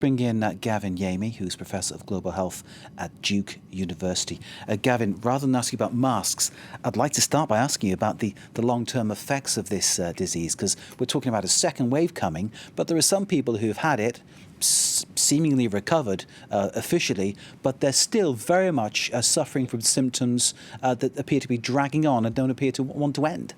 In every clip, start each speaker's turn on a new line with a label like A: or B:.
A: Bring in Gavin Yamey, who's Professor of Global Health at Duke University. Gavin, rather than asking about masks, I'd like to start by asking you about the long-term effects of this disease, because we're talking about a second wave coming, but there are some people who've had it, seemingly recovered officially, but they're still very much suffering from symptoms that appear to be dragging on and don't appear to want to end.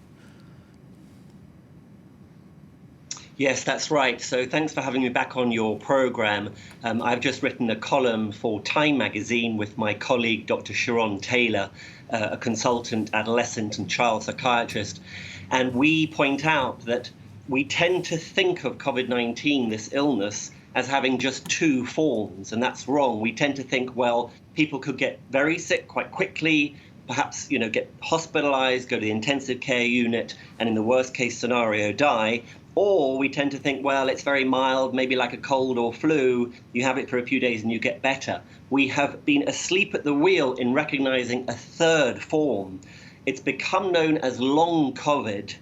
B: Yes, that's right. So thanks for having me back on your programme. I've just written a column for Time magazine with my colleague, Dr. Sharon Taylor, a consultant, adolescent and child psychiatrist. And we point out that we tend to think of Covid-19, this illness, as having just two forms. And that's wrong. We tend to think, well, people could get very sick quite quickly, perhaps, get hospitalized, go to the intensive care unit, and in the worst case scenario, die. Or we tend to think, well, it's very mild, maybe like a cold or flu. You have it for a few days and you get better. We have been asleep at the wheel in recognizing a third form. It's become known as long COVID,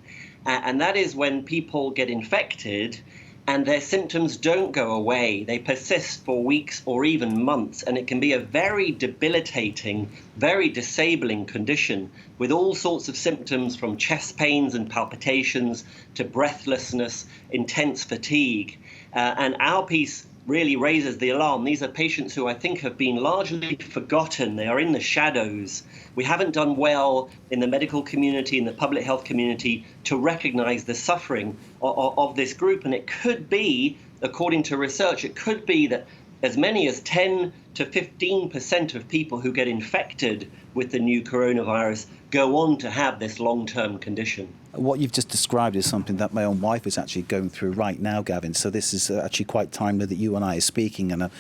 B: and that is when people get infected and their symptoms don't go away. They persist for weeks or even months, and it can be a very debilitating, very disabling condition with all sorts of symptoms from chest pains and palpitations to breathlessness, intense fatigue. And our piece really raises the alarm. These are patients who I think have been largely forgotten. They are in the shadows. We haven't done well in the medical community, in the public health community, to recognize the suffering of this group. And it could be, according to research, it could be that as many as 10 to 15% of people who get infected with the new coronavirus go on to have this long-term condition.
A: What you've just described is something that my own wife is actually going through right now, Gavin. So this is actually quite timely that you and I are speaking, and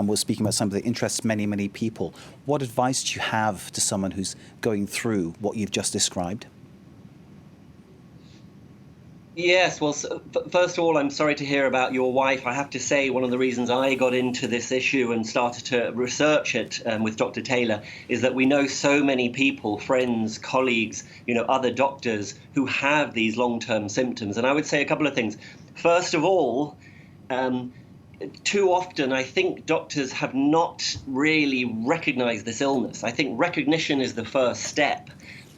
A: we're speaking about something that interests many, many people. What advice do you have to someone who's going through what you've just described?
B: Yes, well, first of all, I'm sorry to hear about your wife. I have to say one of the reasons I got into this issue and started to research it with Dr. Taylor is that we know so many people, friends, colleagues, other doctors who have these long-term symptoms. And I would say a couple of things. First of all, too often, I think doctors have not really recognized this illness. I think recognition is the first step.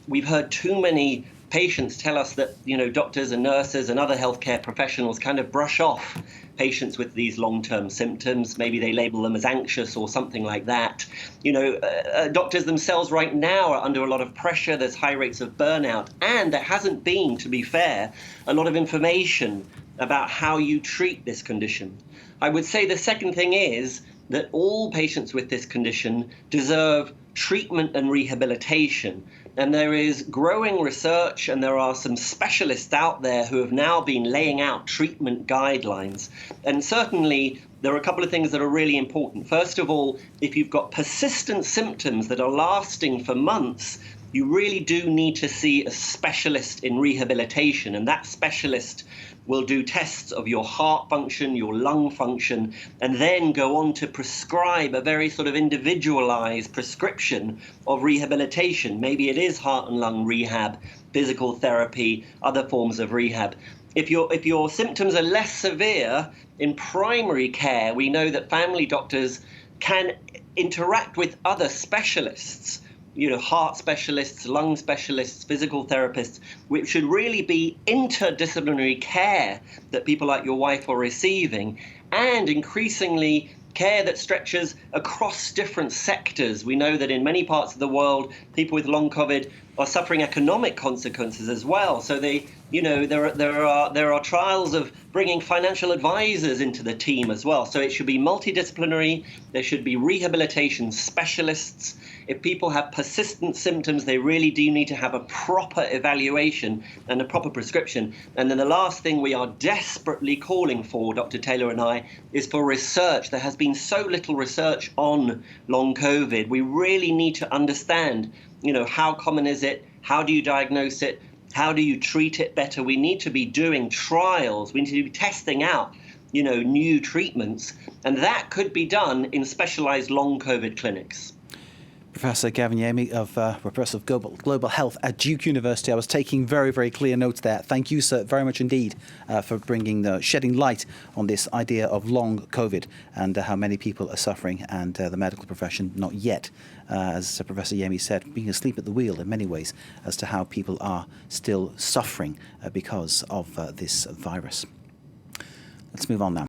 B: We've heard too many patients tell us that, doctors and nurses and other healthcare professionals kind of brush off patients with these long-term symptoms. Maybe they label them as anxious or something like that. Doctors themselves right now are under a lot of pressure. There's high rates of burnout. And there hasn't been, to be fair, a lot of information about how you treat this condition. I would say the second thing is that all patients with this condition deserve treatment and rehabilitation. And there is growing research, and there are some specialists out there who have now been laying out treatment guidelines. And certainly there are a couple of things that are really important. First of all, if you've got persistent symptoms that are lasting for months, you really do need to see a specialist in rehabilitation, and that specialist will do tests of your heart function, your lung function, and then go on to prescribe a very sort of individualized prescription of rehabilitation. Maybe it is heart and lung rehab, physical therapy, other forms of rehab. If your symptoms are less severe, in primary care, we know that family doctors can interact with other specialists, heart specialists, lung specialists, physical therapists, which should really be interdisciplinary care that people like your wife are receiving, and increasingly care that stretches across different sectors. We know that in many parts of the world, people with long COVID are suffering economic consequences as well. So there are trials of bringing financial advisors into the team as well. So it should be multidisciplinary. There should be rehabilitation specialists. If people have persistent symptoms, they really do need to have a proper evaluation and a proper prescription. And then the last thing we are desperately calling for, Dr. Taylor and I, is for research. There has been so little research on long COVID. We really need to understand, how common is it? How do you diagnose it? How do you treat it better? We need to be doing trials. We need to be testing out, new treatments. And that could be done in specialized long COVID clinics.
A: Professor Gavin Yamey of Professor of Global Health at Duke University. I was taking very, very clear notes there. Thank you, sir, very much indeed for shedding light on this idea of long COVID and how many people are suffering, and the medical profession not yet, as Professor Yamey said, being asleep at the wheel in many ways as to how people are still suffering because of this virus. Let's move on now.